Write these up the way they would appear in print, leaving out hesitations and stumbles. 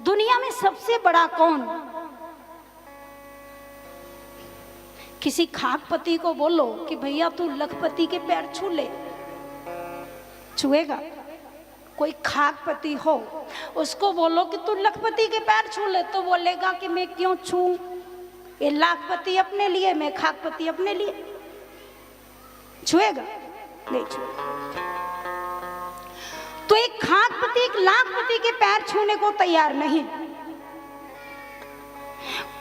दुनिया में सबसे बड़ा कौन? किसी खाकपति को बोलो कि भैया तू लखपति के पैर छू ले, छुएगा? कोई खाकपति हो उसको बोलो कि तू लखपति के पैर छू ले, तो बोलेगा कि मैं क्यों छूं, ये लाखपति अपने लिए, मैं खाकपति अपने लिए। छुएगा? नहीं छुएगा। तो एक खाकपति एक लाखपति के पैर छूने को तैयार नहीं,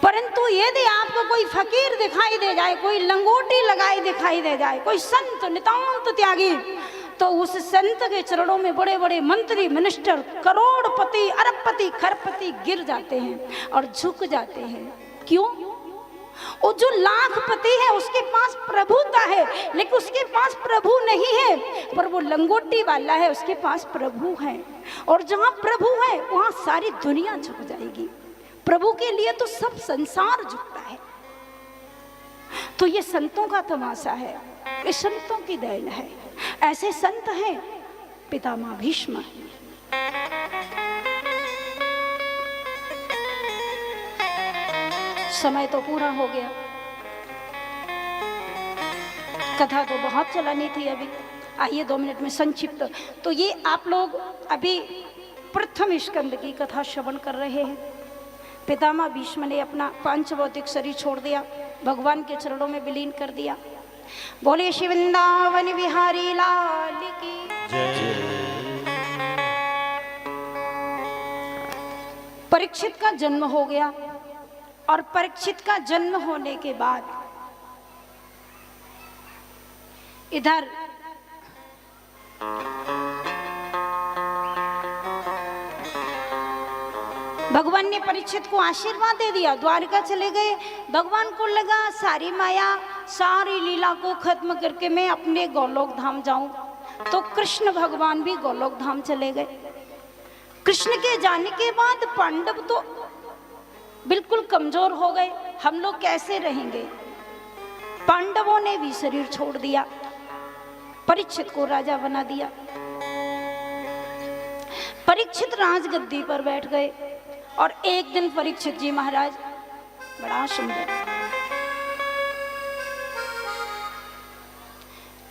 परंतु यदि आपको कोई फकीर दिखाई दे जाए, कोई लंगोटी लगाई दिखाई दे जाए, कोई संत नितांत त्यागी, तो उस संत के चरणों में बड़े बड़े मंत्री, मिनिस्टर, करोड़पति, अरबपति, खरबपति गिर जाते हैं और झुक जाते हैं। क्यों? वो जो लाखपति है उसके पास प्रभुता है, लेकिन उसके पास प्रभु नहीं है, पर वो लंगोटी वाला है, उसके पास प्रभु है। और जहाँ प्रभु है वहाँ सारी दुनिया झुक जाएगी। प्रभु के लिए तो सब संसार झुकता है। तो ये संतों का तमाशा है, ये संतों की देन है। ऐसे संत हैं पितामह भीष्म। समय तो पूरा हो गया, कथा तो बहुत चलानी थी अभी। आइए 2 मिनट में संक्षिप्त। तो ये आप लोग अभी प्रथम स्कंद की कथा श्रवण कर रहे हैं। पितामह भीष्म ने अपना पांचभौतिक शरीर छोड़ दिया, भगवान के चरणों में विलीन कर दिया। बोले श्री वृंदावन बिहारी लाल की जय। परीक्षित का जन्म हो गया, और परीक्षित का जन्म होने के बाद इधर भगवान ने परीक्षित को आशीर्वाद दे दिया, द्वारका चले गए। भगवान को लगा सारी माया, सारी लीला को खत्म करके मैं अपने गोलोक धाम जाऊं, तो कृष्ण भगवान भी गोलोक धाम चले गए। कृष्ण के जाने के बाद पांडव तो बिल्कुल कमजोर हो गए, हम लोग कैसे रहेंगे? पांडवों ने भी शरीर छोड़ दिया, परीक्षित को राजा बना दिया। परीक्षित राजगद्दी पर बैठ गए, और एक दिन परीक्षित जी महाराज बड़ा सुंदर,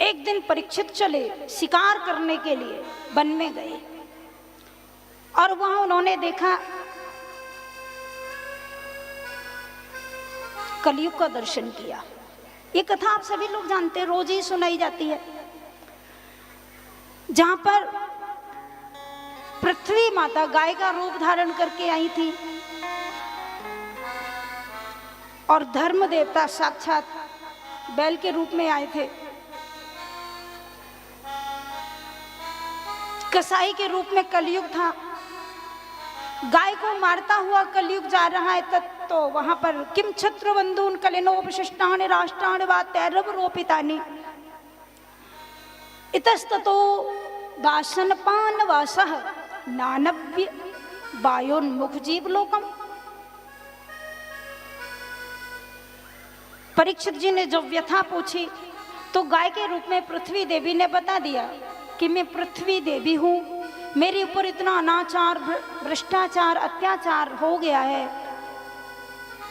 एक दिन परीक्षित चले शिकार करने के लिए, वन में गए, और वहां उन्होंने देखा कलयुग का दर्शन किया। ये कथा आप सभी लोग जानते हैं, रोज ही सुनाई जाती है। जहां पर पृथ्वी माता गाय का रूप धारण करके आई थी, और धर्म देवता साक्षात बैल के रूप में आए थे। कसाई के रूप में कलयुग था, गाय को मारता हुआ कलयुग जा रहा है। तो वहां पर किम छत्र बंधून कलिनोपशिष्टानि राष्ट्राणि वा तैरव रोपितानि इतस्ततो दासनपान वासः नानव्य वायोन्मुख जीवलोकम। परीक्षित जी ने जब व्यथा पूछी तो गाय के रूप में पृथ्वी देवी ने बता दिया कि मैं पृथ्वी देवी हूँ, मेरे ऊपर इतना अनाचार, भ्रष्टाचार, अत्याचार हो गया है,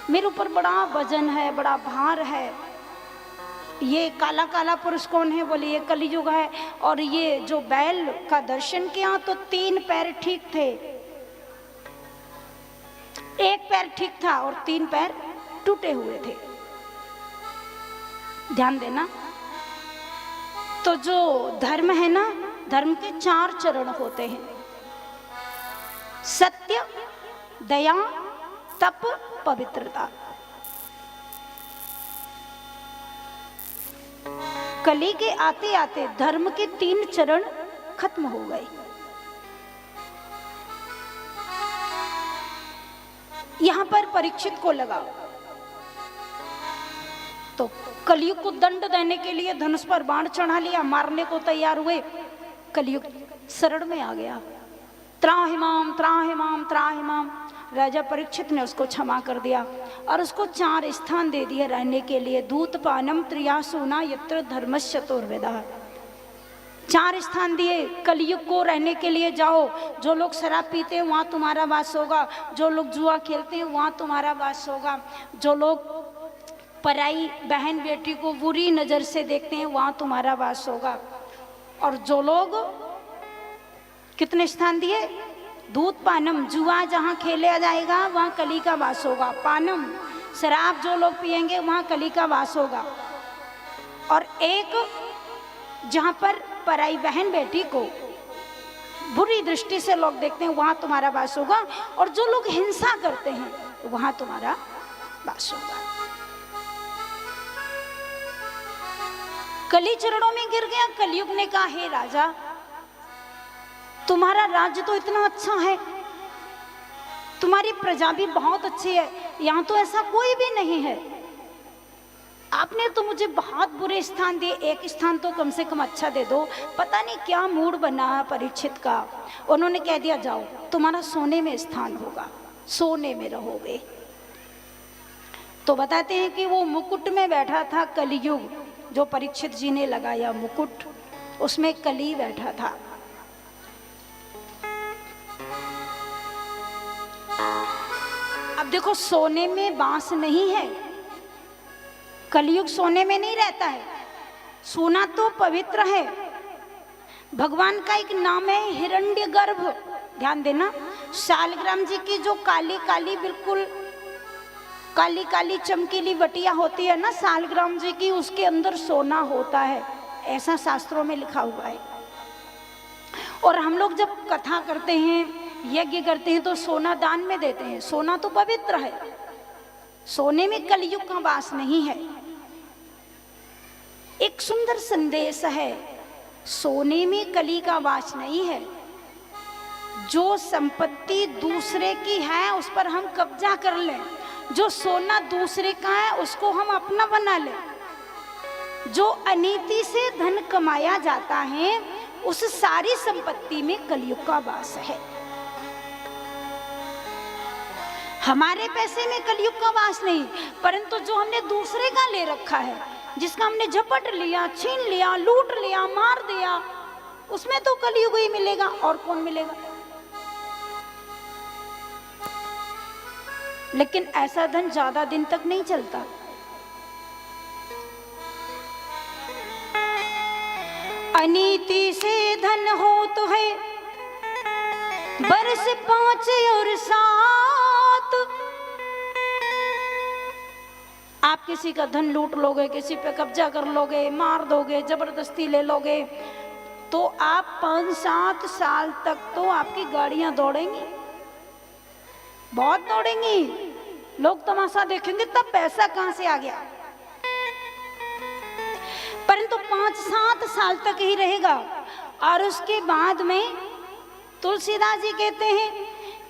मेरे ऊपर बड़ा वजन है, बड़ा भार है। ये काला काला पुरुष कौन है? बोले ये कलियुग है। और ये जो बैल का दर्शन किया तो 3 पैर ठीक थे, 1 पैर ठीक था और 3 पैर टूटे हुए थे। ध्यान देना। तो जो धर्म है ना, धर्म के 4 चरण होते हैं, सत्य, दया, तप, पवित्रता। कली के आते आते धर्म के 3 चरण खत्म हो गए। यहां पर परीक्षित को लगा तो कलयुग को दंड देने के लिए धनुष पर बाण चढ़ा लिया, मारने को तैयार हुए। कलयुग शरण में आ गया। त्राहिमाम त्राहिमाम त्राहिमाम। राजा परीक्षित ने उसको क्षमा कर दिया और उसको 4 स्थान दे दिए रहने के लिए। दूतपानम त्रियासूना यत्र धर्मस्य चतुर्वेदा। 4 स्थान दिए। कलयुग को रहने के लिए जाओ, जो लोग शराब पीते हैं वहाँ तुम्हारा वास होगा, जो लोग जुआ खेलते हैं वहाँ तुम्हारा वास होगा, जो लोग पराई बहन बेटी को बुरी नज़र से देखते हैं वहाँ तुम्हारा वास होगा, और जो लोग, कितने स्थान दिए? दूध पानम, जुआ जहाँ खेला जाएगा वहाँ कली का वास होगा। पानम, शराब जो लोग पिएंगे वहाँ कली का वास होगा। और एक, जहाँ पर पराई बहन बेटी को बुरी दृष्टि से लोग देखते हैं वहाँ तुम्हारा वास होगा, और जो लोग हिंसा करते हैं वहाँ तुम्हारा वास होगा। कली चरणों में गिर गया। कलयुग ने कहा, हे राजा, तुम्हारा राज्य तो इतना अच्छा है, तुम्हारी प्रजा भी बहुत अच्छी है, यहाँ तो ऐसा कोई भी नहीं है, आपने तो मुझे बहुत बुरे स्थान दिए, एक स्थान तो कम से कम अच्छा दे दो। पता नहीं क्या मूड बना परीक्षित का। उन्होंने कह दिया, जाओ तुम्हारा सोने में स्थान होगा, सोने में रहोगे। तो बताते हैं कि वो मुकुट में बैठा था कलियुग, जो परीक्षित जी ने लगाया मुकुट, उसमें कली बैठा था। अब देखो, सोने में बांस नहीं है, कलयुग सोने में नहीं रहता है, सोना तो पवित्र है। भगवान का एक नाम है हिरण्यगर्भ, ध्यान देना। शालग्राम जी की जो काली काली, बिल्कुल काली काली चमकीली बटिया होती है ना शालग्राम जी की, उसके अंदर सोना होता है, ऐसा शास्त्रों में लिखा हुआ है। और हम लोग जब कथा करते हैं, यज्ञ करते हैं, तो सोना दान में देते हैं। सोना तो पवित्र है, सोने में कलयुग का वास नहीं है। एक सुंदर संदेश है, सोने में कली का वास नहीं है। जो संपत्ति दूसरे की है उस पर हम कब्जा कर लें, जो सोना दूसरे का है उसको हम अपना बना लें। जो अनीति से धन कमाया जाता है उस सारी संपत्ति में कलयुग का वास है। हमारे पैसे में कलयुग का वास नहीं, परंतु जो हमने दूसरे का ले रखा है, जिसका हमने झपट लिया, छीन लिया, लूट लिया, मार दिया, उसमें तो कलयुग ही मिलेगा, और कौन मिलेगा। लेकिन ऐसा धन ज्यादा दिन तक नहीं चलता। अनीति से धन हो तो है बरस 5 और 7। आप किसी का धन लूट लोगे, किसी पे कब्जा कर लोगे, मार दोगे, जबरदस्ती ले लोगे, तो आप 5-7 साल तक तो आपकी गाड़ियां दौड़ेंगी, बहुत दौड़ेंगी। लोग तमाशा देखेंगे तब पैसा कहां से आ गया, परंतु 5-7 साल तक ही रहेगा। और उसके बाद में तुलसीदास जी कहते हैं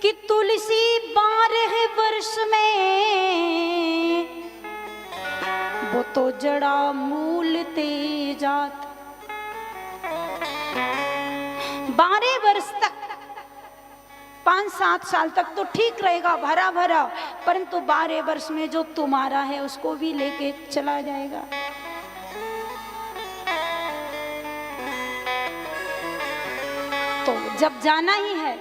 कि तुलसी 12 वर्ष में वो तो जड़ा मूल ते जात। 12 वर्ष तक, 5-7 साल तक तो ठीक रहेगा, भरा भरा, परंतु 12 वर्ष में जो तुम्हारा है उसको भी लेके चला जाएगा। तो जब जाना ही है,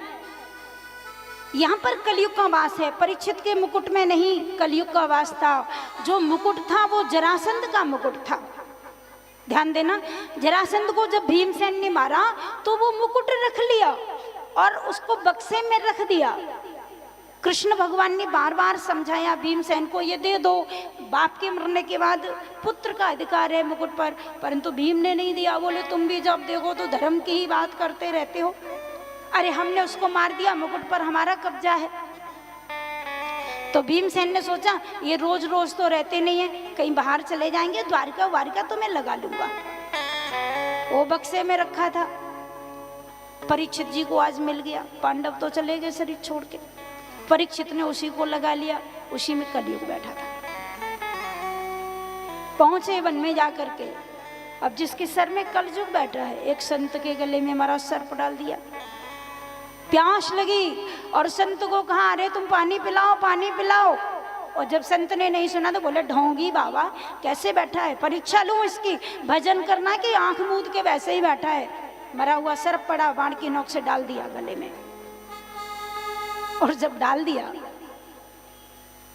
यहाँ पर कलयुग का वास है, परीक्षित के मुकुट में नहीं, कलयुग का वास था। जो मुकुट था वो जरासंध का मुकुट था। ध्यान देना, जरासंध को जब भीमसेन ने मारा तो वो मुकुट रख लिया और उसको बक्से में रख दिया। कृष्ण भगवान ने बार बार समझाया भीमसेन को, ये दे दो, बाप के मरने के बाद पुत्र का अधिकार है मुकुट पर, परंतु भीम ने नहीं दिया। बोले तुम भी जब देखो तो धर्म की ही बात करते रहते हो। अरे हमने उसको मार दिया, मुकुट पर हमारा कब्जा है। तो भीमसेन ने सोचा ये रोज रोज तो रहते नहीं है, कहीं बाहर चले जाएंगे, द्वारिका वारिका तो मैं लगा लूंगा। वो बक्से में रखा था, परीक्षित जी को आज मिल गया। पांडव तो चले गए शरीर छोड़ के, परीक्षित ने उसी को लगा लिया, उसी में कलयुग बैठा था। पहुंचे वन में जाकर के, अब जिसके सर में कलयुग बैठा है, एक संत के गले में हमारा सर्प डाल दिया। प्यास लगी और संत को कहा अरे तुम पानी पिलाओ, पानी पिलाओ। और जब संत ने नहीं सुना तो बोले ढोंगी बाबा कैसे बैठा है, परीक्षा लूं इसकी, भजन करना कि आंख मूंद के वैसे ही बैठा है। मरा हुआ सर्प पड़ा, बाण की नोक से डाल दिया गले में। और जब डाल दिया,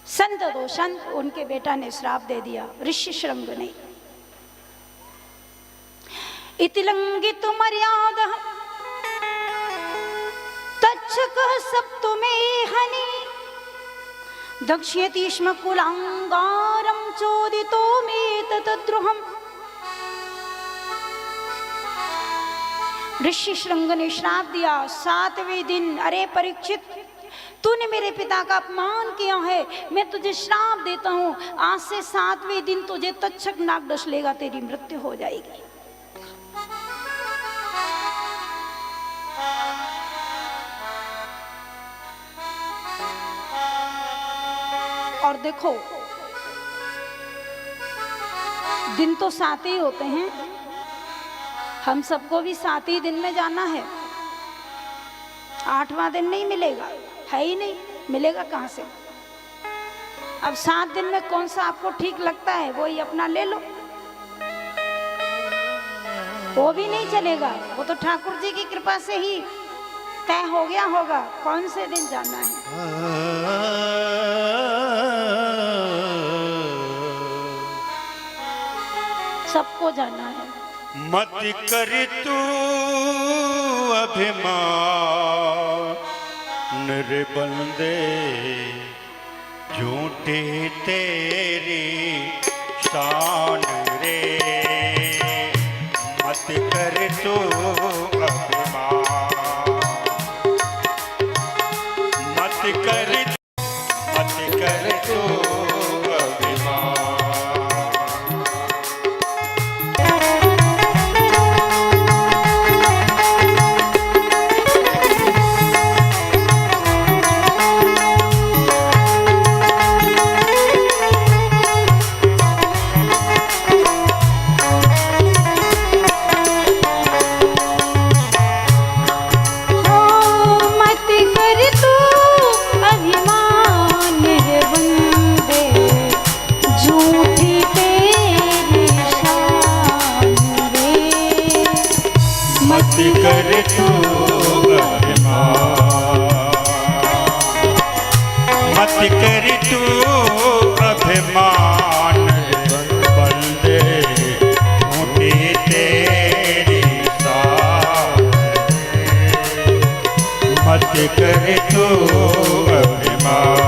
संत दो संत उनके बेटा ने श्राप दे दिया, ऋषि श्रृंग ने। इति लंघित मर्यादा तच्छकः सप्तमे हनि दक्ष्यति स्म कुलांगारं चोदितो मे तद्रुहम्। ऋषि श्रृंग ने श्राप दिया 7वें दिन, अरे परीक्षित, तूने मेरे पिता का अपमान किया है, मैं तुझे श्राप देता हूं, आज से 7वें दिन तुझे तक्षक नाग डस लेगा, तेरी मृत्यु हो जाएगी। और देखो, दिन तो 7 ही होते हैं, हम सबको भी 7 ही दिन में जाना है। 8वां दिन नहीं मिलेगा, है ही नहीं, मिलेगा कहां से। अब 7 दिन में कौन सा आपको ठीक लगता है वो ही अपना ले लो, वो भी नहीं चलेगा, वो तो ठाकुर जी की कृपा से ही तय हो गया होगा कौन से दिन जाना है। सबको जाना है। मत कर तू अभिमान रे बंदे, झूठी तेरी शान रे। मत कर तू अभिमान, मत कर तू अभिमान। कर तू अभिमान, मत कर तू अभिमान बंदे, झूठी तेरी शान। मत कर तू अभिमान।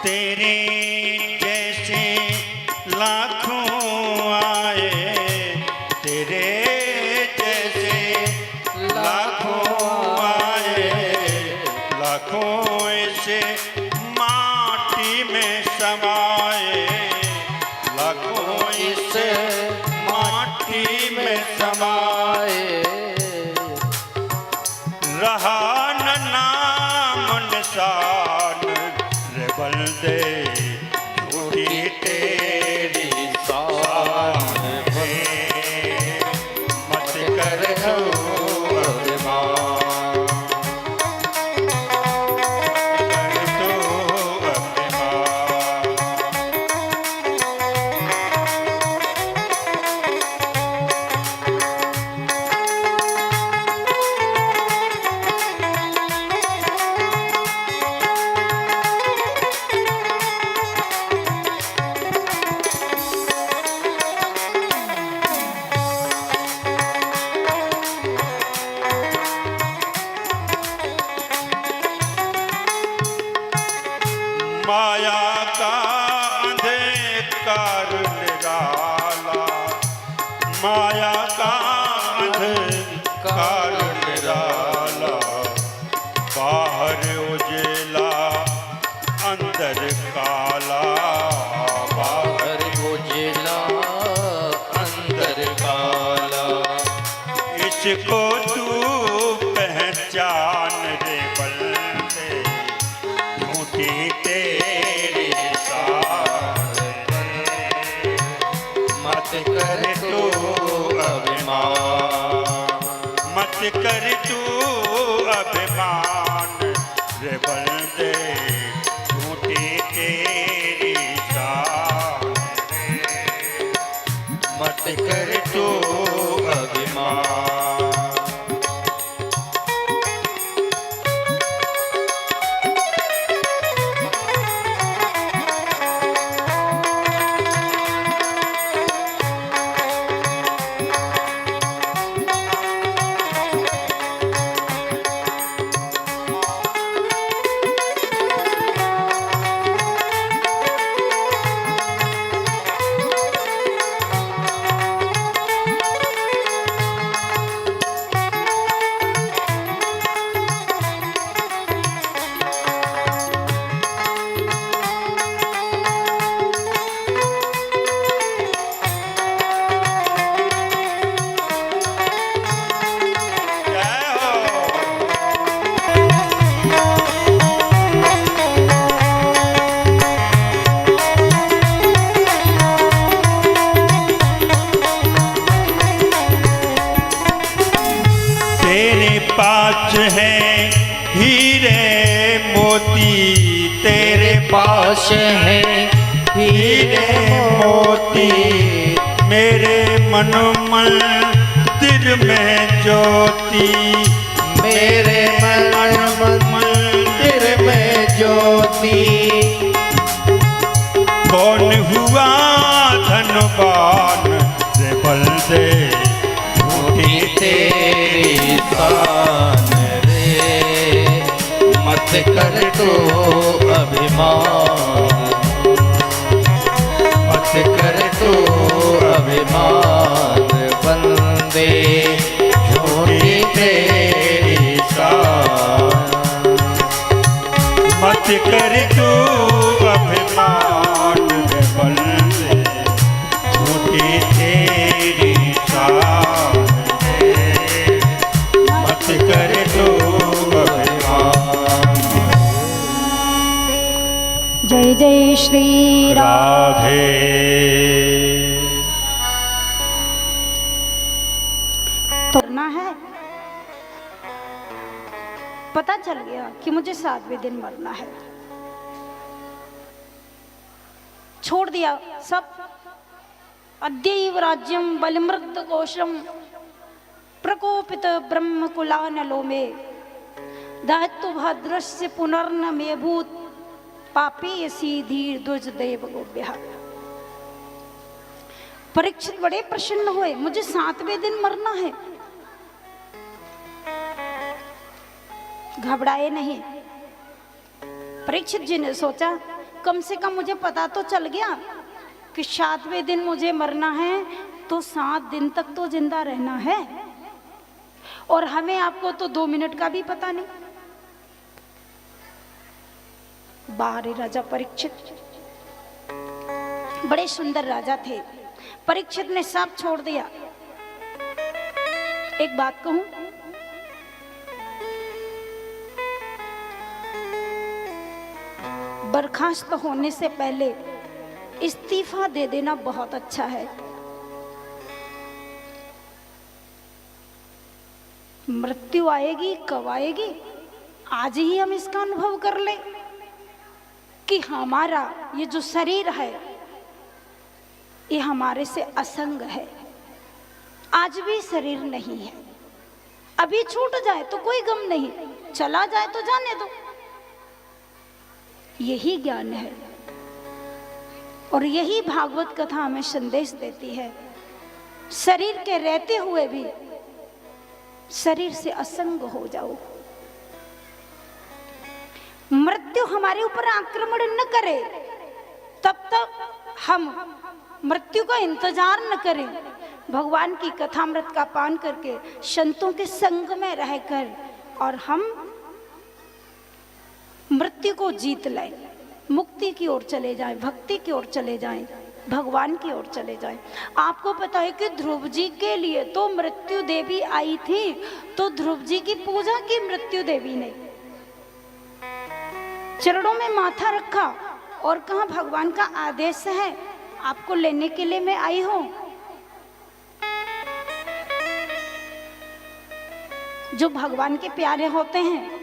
तेरे जैसे लाखों आए, तेरे जैसे लाखों आए, लाखों ऐसे माटी में समाए, लाखों ऐसे माटी में समाए। रहा न नाम निशान रे बंदे, झूठी तेरी शान है। मत कर तू अभिमान, कर तू अभिमान। माया का अंधकार निराला, माया का अंधकार निराला। बाहर उजेला अंदर काला, बाहर उजेला अंदर काला। इसको तू पहचान रे बंदे, मत कर तू अभिमान, मत कर तू अभिमान, रे बंदे झूठी तेरी शान रे। मत कर तू अभिमान। पास है हीरे मोती, तेरे पास है हीरे मोती, मेरे मन मंदिर में ज्योति, मेरे मन मंदिर में ज्योति। कौन हुआ धनवान रे बंदे झूठी तेरी शान रे। मत कर तू अभिमान, मत कर तू अभिमान, बंदे झूठी तेरी शान। मत कर तू अभिमान रे बंदे झूठी तेरी शान रे। मत कर तू अभिमान। जय जय श्री राम। राधे। तोड़ना है, पता चल गया कि मुझे 7वें दिन मरना है। छोड़ दिया सब। अद्यैव राज्यम बलिमृत कोशम प्रकोपित ब्रह्म कुलानलो में दायित्व भद्रस्य पुनर्न में भूत पापी सीधीर द्वज देव गोभ्या। परीक्षित बड़े प्रसन्न हुए, मुझे 7वें दिन मरना है। घबराए नहीं। परीक्षित जी ने सोचा कम से कम मुझे पता तो चल गया कि 7वें दिन मुझे मरना है, तो 7 दिन तक तो जिंदा रहना है। और हमें आपको तो 2 मिनट का भी पता नहीं। बाहरी राजा परीक्षित बड़े सुंदर राजा थे। परीक्षित ने सब छोड़ दिया। एक बात कहूं, बर्खास्त होने से पहले इस्तीफा दे देना बहुत अच्छा है। मृत्यु आएगी, कब आएगी? आज ही हम इसका अनुभव कर ले कि हमारा ये जो शरीर है ये हमारे से असंग है। आज भी शरीर नहीं है। अभी छूट जाए तो कोई गम नहीं, चला जाए तो जाने दो। यही ज्ञान है और यही भागवत कथा हमें संदेश देती है। शरीर के रहते हुए भी शरीर से असंग हो जाओ। मृत्यु हमारे ऊपर आक्रमण न करे तब तक हम मृत्यु का इंतजार न करें। भगवान की कथामृत का पान करके संतों के संग में रहकर और हम मृत्यु को जीत लें, मुक्ति की ओर चले जाएं, भक्ति की ओर चले जाएं, भगवान की ओर चले जाएं। आपको पता है कि ध्रुव जी के लिए तो मृत्यु देवी आई थी, तो ध्रुव जी की पूजा की मृत्यु देवी ने, चरणों में माथा रखा और कहा भगवान का आदेश है, आपको लेने के लिए मैं आई हूं। जो भगवान के प्यारे होते हैं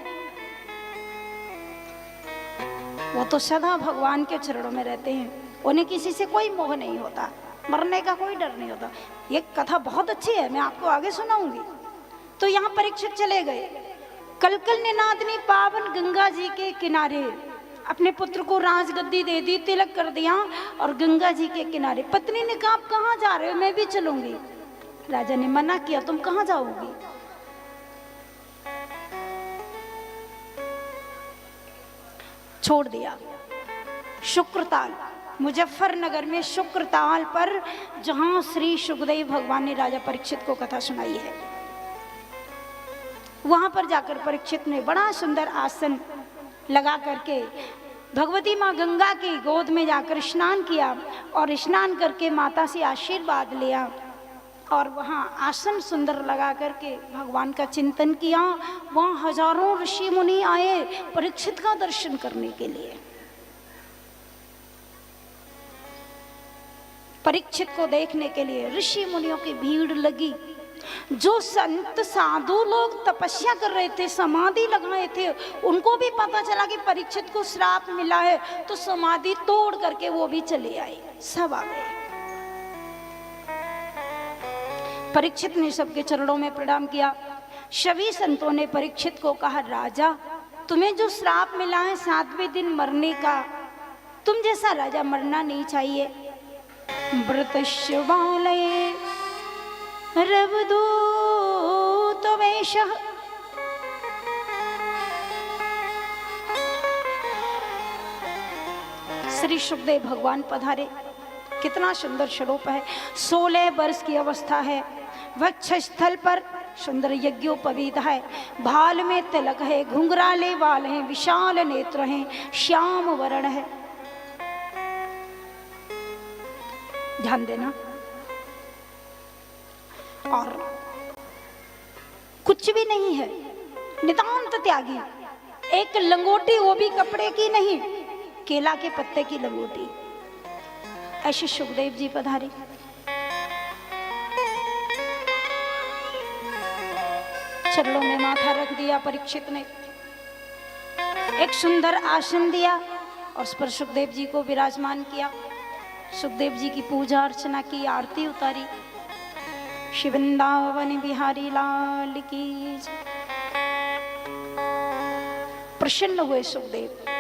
वो तो सदा भगवान के चरणों में रहते हैं, उन्हें किसी से कोई मोह नहीं होता, मरने का कोई डर नहीं होता। ये कथा बहुत अच्छी है, मैं आपको आगे सुनाऊंगी। तो यहाँ परीक्षित चले गए, कलकल निनादनी पावन गंगा जी के किनारे अपने पुत्र को राजगद्दी दे दी, तिलक कर दिया और गंगा जी के किनारे। पत्नी ने कहा, आप कहाँ जा रहे हो? मैं भी चलूंगी। राजा ने मना किया, तुम कहाँ जाओगी? छोड़ दिया। शुक्रताल, मुजफ्फरनगर में शुक्रताल पर जहां श्री सुखदेव भगवान ने राजा परीक्षित को कथा सुनाई है, वहां पर जाकर परीक्षित ने बड़ा सुंदर आसन लगा करके भगवती माँ गंगा की गोद में जाकर स्नान किया और स्नान करके माता से आशीर्वाद लिया और वहाँ आसन सुंदर लगा करके भगवान का चिंतन किया। वहाँ हजारों ऋषि मुनि आए परीक्षित का दर्शन करने के लिए। परीक्षित को देखने के लिए ऋषि मुनियों की भीड़ लगी। जो संत साधु लोग तपस्या कर रहे थे, समाधि लगाए थे, उनको भी पता चला कि परीक्षित को श्राप मिला है, तो समाधि तोड़ करके वो भी चले आए, सब आ गए। परीक्षित ने सबके चरणों में प्रणाम किया। सभी संतों ने परीक्षित को कहा, राजा तुम्हें जो श्राप मिला है 7वें दिन मरने का, तुम जैसा राजा मरना नहीं चाहिए। व्रतश्वालये रवदूत वेशः श्री सुखदेव भगवान पधारे। कितना सुंदर स्वरूप है। 16 वर्ष की अवस्था है। वक्षस्थल पर सुंदर यज्ञोपवीत है। भाल में तिलक है, घुंघराले बाल हैं, विशाल नेत्र हैं, श्याम वर्ण है। ध्यान देना। और कुछ भी नहीं है, नितांत त्यागी। एक लंगोटी, वो भी कपड़े की नहीं, केला के पत्ते की लंगोटी। ऐसे सुखदेव जी पधारे। चरणों में माथा रख दिया परीक्षित ने। एक सुंदर आसन दिया और उस पर सुखदेव जी को विराजमान किया। सुखदेव जी की पूजा अर्चना की, आरती उतारी। श्री वृंदावन बिहारी लाल की। प्रसन्न हुए सुखदेव।